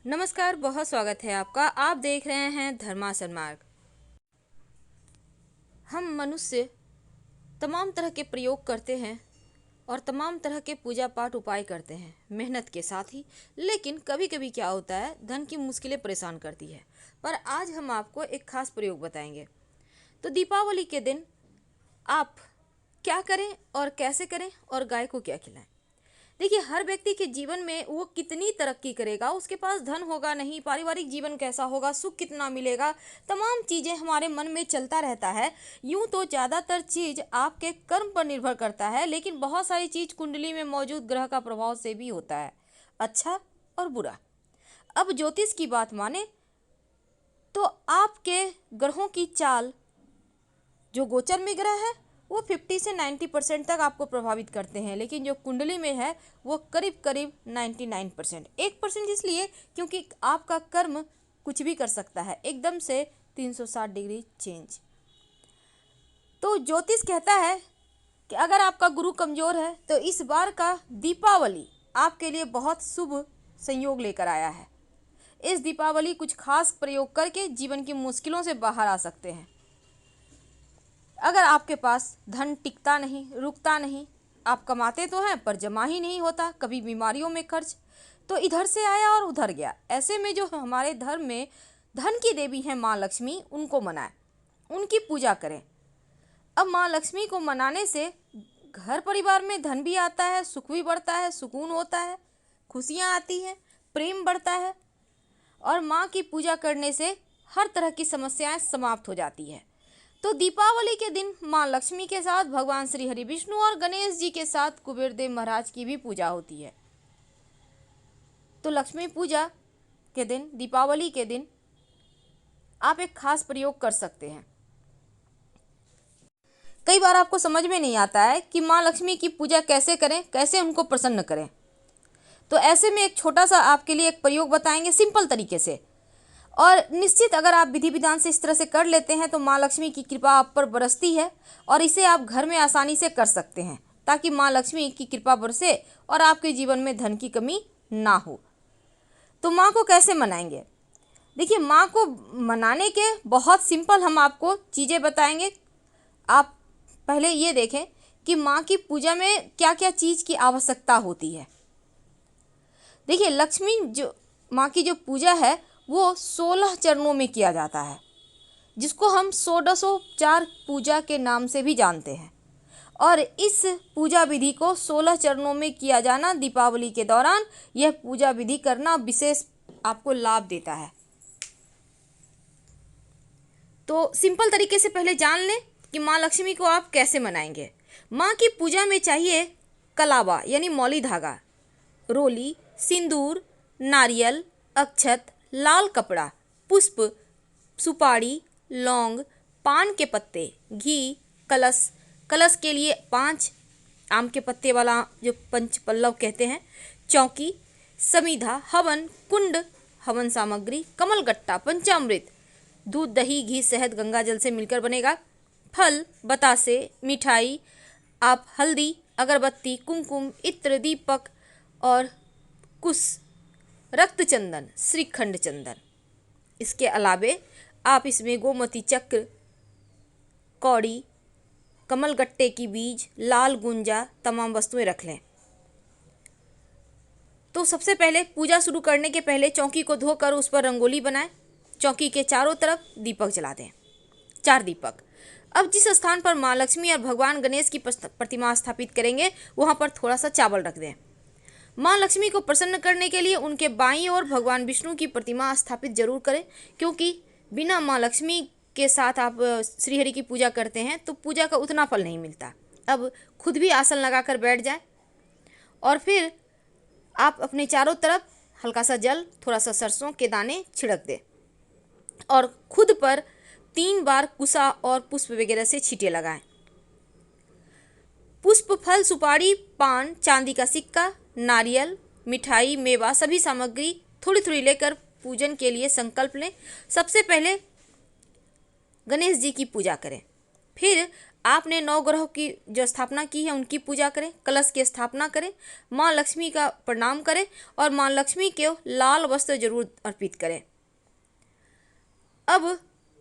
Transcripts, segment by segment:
नमस्कार, बहुत स्वागत है आपका। आप देख रहे हैं धर्मासन मार्ग। हम मनुष्य तमाम तरह के प्रयोग करते हैं और तमाम तरह के पूजा पाठ उपाय करते हैं मेहनत के साथ ही। लेकिन कभी कभी क्या होता है, धन की मुश्किलें परेशान करती है। पर आज हम आपको एक खास प्रयोग बताएंगे। तो दीपावली के दिन आप क्या करें और कैसे करें और गाय को क्या खिलाएं। देखिए, हर व्यक्ति के जीवन में वो कितनी तरक्की करेगा, उसके पास धन होगा नहीं, पारिवारिक जीवन कैसा होगा, सुख कितना मिलेगा, तमाम चीज़ें हमारे मन में चलता रहता है। यूं तो ज़्यादातर चीज़ आपके कर्म पर निर्भर करता है, लेकिन बहुत सारी चीज़ कुंडली में मौजूद ग्रह का प्रभाव से भी होता है, अच्छा और बुरा। अब ज्योतिष की बात माने तो आपके ग्रहों की चाल, जो गोचर में ग्रह है वो 50 से 90% तक आपको प्रभावित करते हैं, लेकिन जो कुंडली में है वो करीब करीब 99%। 1% इसलिए क्योंकि आपका कर्म कुछ भी कर सकता है, एकदम से 360 डिग्री चेंज। तो ज्योतिष कहता है कि अगर आपका गुरु कमज़ोर है तो इस बार का दीपावली आपके लिए बहुत शुभ संयोग लेकर आया है। इस दीपावली कुछ खास प्रयोग करके जीवन की मुश्किलों से बाहर आ सकते हैं। अगर आपके पास धन टिकता नहीं, रुकता नहीं, आप कमाते तो हैं पर जमा ही नहीं होता, कभी बीमारियों में खर्च, तो इधर से आया और उधर गया, ऐसे में जो हमारे धर्म में धन की देवी हैं माँ लक्ष्मी, उनको मनाएं, उनकी पूजा करें। अब माँ लक्ष्मी को मनाने से घर परिवार में धन भी आता है, सुख भी बढ़ता है, सुकून होता है, खुशियाँ आती हैं, प्रेम बढ़ता है और माँ की पूजा करने से हर तरह की समस्याएं समाप्त हो जाती है। तो दीपावली के दिन माँ लक्ष्मी के साथ भगवान श्री हरि विष्णु और गणेश जी के साथ कुबेर देव महाराज की भी पूजा होती है। तो लक्ष्मी पूजा के दिन, दीपावली के दिन आप एक खास प्रयोग कर सकते हैं। कई बार आपको समझ में नहीं आता है कि माँ लक्ष्मी की पूजा कैसे करें, कैसे उनको प्रसन्न करें। तो ऐसे में एक छोटा सा आपके लिए एक प्रयोग बताएंगे सिंपल तरीके से, और निश्चित अगर आप विधि विधान से इस तरह से कर लेते हैं तो माँ लक्ष्मी की कृपा आप पर बरसती है और इसे आप घर में आसानी से कर सकते हैं, ताकि माँ लक्ष्मी की कृपा बरसे और आपके जीवन में धन की कमी ना हो। तो माँ को कैसे मनाएंगे? देखिए, माँ को मनाने के बहुत सिंपल हम आपको चीज़ें बताएंगे। आप पहले ये देखें कि माँ की पूजा में क्या क्या चीज़ की आवश्यकता होती है। देखिए, लक्ष्मी जो माँ की जो पूजा है वो 16 चरणों में किया जाता है, जिसको हम षोडशोपचार पूजा के नाम से भी जानते हैं। और इस पूजा विधि को 16 चरणों में किया जाना, दीपावली के दौरान यह पूजा विधि करना विशेष आपको लाभ देता है। तो सिंपल तरीके से पहले जान लें कि माँ लक्ष्मी को आप कैसे मनाएंगे। माँ की पूजा में चाहिए कलावा यानी मौली धागा, रोली, सिंदूर, नारियल, अक्षत, लाल कपड़ा, पुष्प, सुपारी, लौंग, पान के पत्ते, घी, कलश, कलश के लिए 5 आम के पत्ते वाला जो पंच पल्लव कहते हैं, चौकी, समीधा, हवन कुंड, हवन सामग्री, कमलगट्टा, पंचामृत, दूध, दही, घी, शहद गंगा जल से मिलकर बनेगा, फल, बतासे, मिठाई, आप हल्दी, अगरबत्ती, कुमकुम, इत्र, दीपक और कुश, रक्त चंदन, श्रीखंड चंदन। इसके अलावे आप इसमें गोमती चक्र, कौड़ी, कमलगट्टे की बीज, लाल गुंजा, तमाम वस्तुएं रख लें। तो सबसे पहले पूजा शुरू करने के पहले चौकी को धोकर उस पर रंगोली बनाएं। चौकी के चारों तरफ दीपक जला दें, 4 दीपक। अब जिस स्थान पर माँ लक्ष्मी और भगवान गणेश की प्रतिमा स्थापित करेंगे वहाँ पर थोड़ा सा चावल रख दें। माँ लक्ष्मी को प्रसन्न करने के लिए उनके बाईं ओर भगवान विष्णु की प्रतिमा स्थापित जरूर करें, क्योंकि बिना माँ लक्ष्मी के साथ आप श्रीहरि की पूजा करते हैं तो पूजा का उतना फल नहीं मिलता। अब खुद भी आसन लगाकर बैठ जाएं और फिर आप अपने चारों तरफ हल्का सा जल, थोड़ा सा सरसों के दाने छिड़क दें और खुद पर 3 बार कुशा और पुष्प वगैरह से छींटे लगाएं। पुष्प, फल, सुपारी, पान, चांदी का सिक्का, नारियल, मिठाई, मेवा, सभी सामग्री थोड़ी थोड़ी लेकर पूजन के लिए संकल्प लें। सबसे पहले गणेश जी की पूजा करें, फिर आपने नवग्रहों की जो स्थापना की है उनकी पूजा करें, कलश की स्थापना करें, माँ लक्ष्मी का प्रणाम करें और माँ लक्ष्मी को लाल वस्त्र जरूर अर्पित करें। अब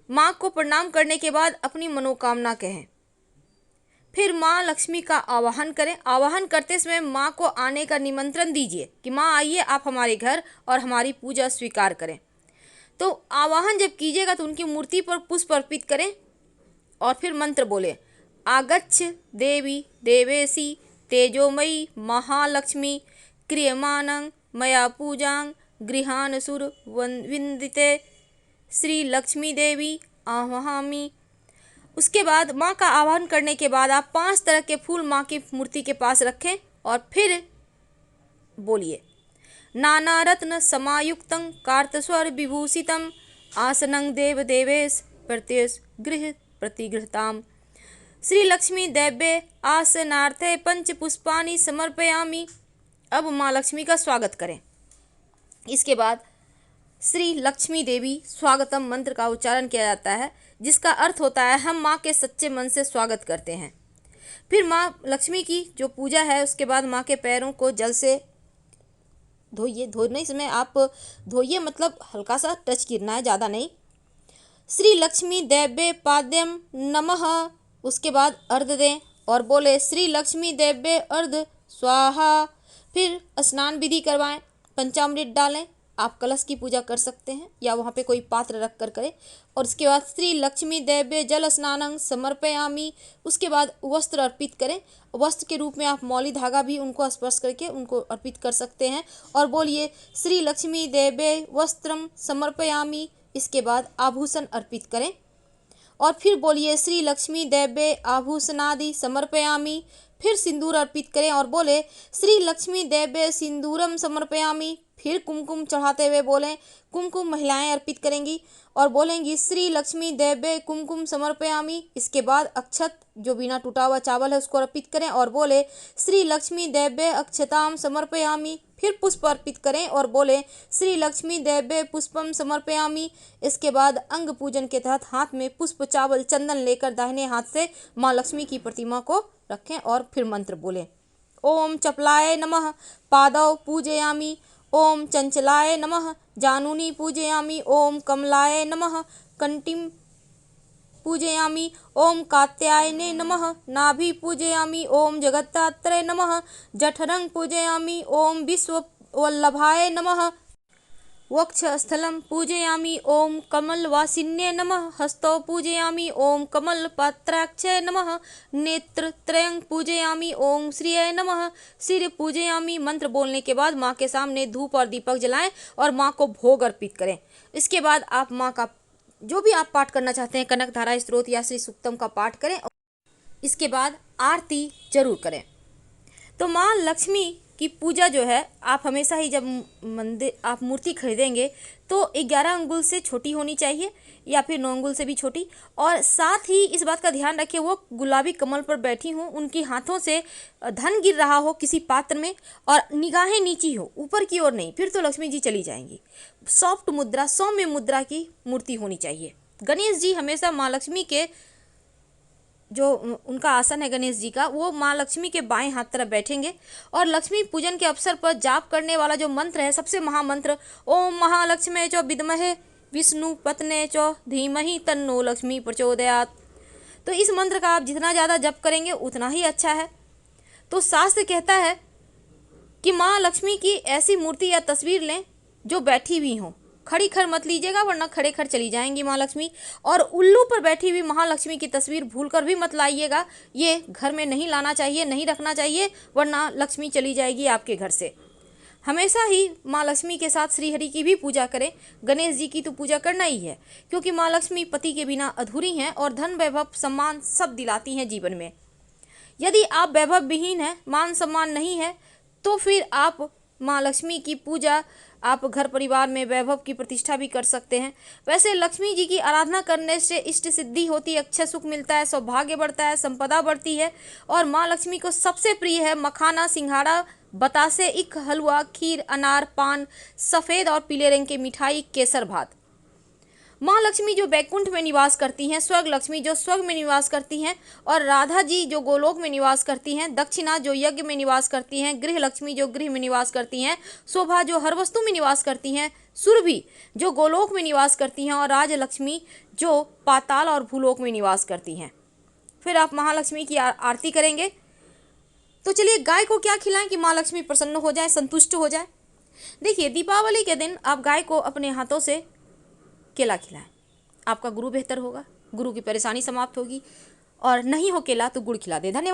माँ को प्रणाम करने के बाद अपनी मनोकामना कहें, फिर माँ लक्ष्मी का आवाहन करें। आवाहन करते समय माँ को आने का निमंत्रण दीजिए कि माँ आइए आप हमारे घर और हमारी पूजा स्वीकार करें। तो आवाहन जब कीजिएगा तो उनकी मूर्ति पर पुष्प अर्पित करें और फिर मंत्र बोले, आगच्छ देवी देवेशी तेजोमयी महालक्ष्मी क्रियमाणं मया पूजां गृहान सुर विंदिते श्री लक्ष्मी देवी आवाहयामि। उसके बाद माँ का आवाहन करने के बाद आप 5 तरह के फूल माँ की मूर्ति के पास रखें और फिर बोलिए, नाना रत्न समायुक्तं कार्तस्वर विभूषितं आसनं देव देवेश प्रत्येश गृह प्रतिगृहताम श्री लक्ष्मी दैव्ये आसनार्थे पंच पुष्पानि समर्पयामि। अब माँ लक्ष्मी का स्वागत करें। इसके बाद श्री लक्ष्मी देवी स्वागतम मंत्र का उच्चारण किया जाता है, जिसका अर्थ होता है हम माँ के सच्चे मन से स्वागत करते हैं। फिर माँ लक्ष्मी की जो पूजा है उसके बाद माँ के पैरों को जल से धोइए। धोने समय आप धोइए मतलब हल्का सा टच गिरना है, ज़्यादा नहीं। श्री लक्ष्मी दैव्ये पाद्यम नमः। उसके बाद अर्घ दें और बोले श्री लक्ष्मी दैव्ये अर्घ स्वाहा। फिर स्नान विधि करवाएं, पंचामृत डालें। आप कलश की पूजा कर सकते हैं या वहाँ पे कोई पात्र रख कर करें। और उसके बाद श्री लक्ष्मी दैव्ये जल स्नानं समर्पयामि। उसके बाद वस्त्र अर्पित करें। वस्त्र के रूप में आप मौली धागा भी उनको स्पर्श करके उनको अर्पित कर सकते हैं और बोलिए श्री लक्ष्मी दैव्ये वस्त्रम समर्पयामि। इसके बाद आभूषण अर्पित करें और फिर बोलिए श्री लक्ष्मी दैव्ये आभूषणादि समर्पयामि। फिर सिंदूर अर्पित करें और बोले श्री लक्ष्मी दैव्ये सिंदूरम समर्पयामि। फिर कुमकुम चढ़ाते हुए बोलें, कुमकुम महिलाएं अर्पित करेंगी और बोलेंगी श्री लक्ष्मी दैव्ये कुमकुम समर्पयामि। इसके बाद अक्षत जो बिना टूटा हुआ चावल है उसको अर्पित करें और बोले श्री लक्ष्मी दैव्ये अक्षताम समर्पयामि। फिर पुष्प अर्पित करें और बोले श्री लक्ष्मी दैव्ये पुष्पम समर्पयामि। इसके बाद अंग पूजन के तहत हाथ में पुष्प चावल चंदन लेकर दाहिने हाथ से माँ लक्ष्मी की प्रतिमा को रखें और फिर मंत्र बोलें, ओम चपलाय नमः पादौ पूजयामि, ओम चंचलाय नमः जानूनी पूजयामि, ओम कमलाय नमः कंठीं पूजयामि, ओम कात्यायने नमः नाभि पूजयामि, ओम जगत्तात्रे नमः जठरं पूजयामि, ओम विश्ववल्लभाय नमः वक्षस्थलं पूजयामि, ओम कमलवासिन्ये नमः हस्तौ पूजयामि, ओम कमलपत्राक्षे नमः नेत्रत्रयं पूजयामि, ओम श्रिये नमः सिर पूजयामि। मंत्र बोलने के बाद माँ के सामने धूप और दीपक जलाएं और माँ को भोग अर्पित करें। इसके बाद आप माँ का जो भी आप पाठ करना चाहते हैं, कनक धारा स्तोत्र या श्री सुक्तम का पाठ करें। इसके बाद आरती जरूर करें। तो माँ लक्ष्मी की पूजा जो है आप हमेशा ही जब मंदिर आप मूर्ति खरीदेंगे तो 11 अंगुल से छोटी होनी चाहिए या फिर 9 अंगुल से भी छोटी। और साथ ही इस बात का ध्यान रखें वो गुलाबी कमल पर बैठी हों, उनकी हाथों से धन गिर रहा हो किसी पात्र में और निगाहें नीची हो, ऊपर की ओर नहीं, फिर तो लक्ष्मी जी चली जाएंगी। सॉफ्ट मुद्रा, सौम्य मुद्रा की मूर्ति होनी चाहिए। गणेश जी हमेशा माँ लक्ष्मी के जो उनका आसन है गणेश जी का, वो माँ लक्ष्मी के बाएं हाथ तरफ बैठेंगे और लक्ष्मी पूजन के अवसर पर जाप करने वाला जो मंत्र है सबसे महामंत्र, ओम महालक्ष्मी च विद्महे विष्णु पत्ने च धीमहि तन्नो लक्ष्मी प्रचोदयात्। तो इस मंत्र का आप जितना ज़्यादा जप करेंगे उतना ही अच्छा है। तो शास्त्र कहता है कि माँ लक्ष्मी की ऐसी मूर्ति या तस्वीर लें जो बैठी हुई हो, खड़ी खड़ मत लीजिएगा वरना खड़े खड़ चली जाएंगी माँ लक्ष्मी। और उल्लू पर बैठी हुई महालक्ष्मी की तस्वीर भूलकर भी मत लाइएगा, ये घर में नहीं लाना चाहिए, नहीं रखना चाहिए, वरना लक्ष्मी चली जाएगी आपके घर से। हमेशा ही माँ लक्ष्मी के साथ श्रीहरि की भी पूजा करें। गणेश जी की तो पूजा करना ही है क्योंकि माँ लक्ष्मी पति के बिना अधूरी हैं और धन वैभव सम्मान सब दिलाती हैं जीवन में। यदि आप वैभव विहीन हैं, मान सम्मान नहीं है, तो फिर आप माँ लक्ष्मी की पूजा आप घर परिवार में वैभव की प्रतिष्ठा भी कर सकते हैं। वैसे लक्ष्मी जी की आराधना करने से इष्ट सिद्धि होती है, अक्षय सुख मिलता है, सौभाग्य बढ़ता है, संपदा बढ़ती है। और माँ लक्ष्मी को सबसे प्रिय है मखाना, सिंघाड़ा, बतासे, इख, हलवा, खीर, अनार, पान, सफ़ेद और पीले रंग की मिठाई, केसर भात। माँ लक्ष्मी जो बैकुंठ में निवास करती हैं, स्वर्ग लक्ष्मी जो स्वर्ग में निवास करती हैं, और राधा जी जो गोलोक में निवास करती हैं, दक्षिणा जो यज्ञ में निवास करती हैं, गृह लक्ष्मी जो गृह में निवास करती हैं, शोभा जो हर वस्तु में निवास करती हैं, सुरभि जो गोलोक में निवास करती हैं, और राजलक्ष्मी जो पाताल और भूलोक में निवास करती हैं। फिर आप महालक्ष्मी की आरती करेंगे। तो चलिए गाय को क्या खिलाएं कि माँ लक्ष्मी प्रसन्न हो जाए, संतुष्ट हो जाए। देखिए, दीपावली के दिन आप गाय को अपने हाथों से केला खिलाएं, आपका गुरु बेहतर होगा, गुरु की परेशानी समाप्त होगी। और नहीं हो केला तो गुड़ खिला दे। धन्यवाद।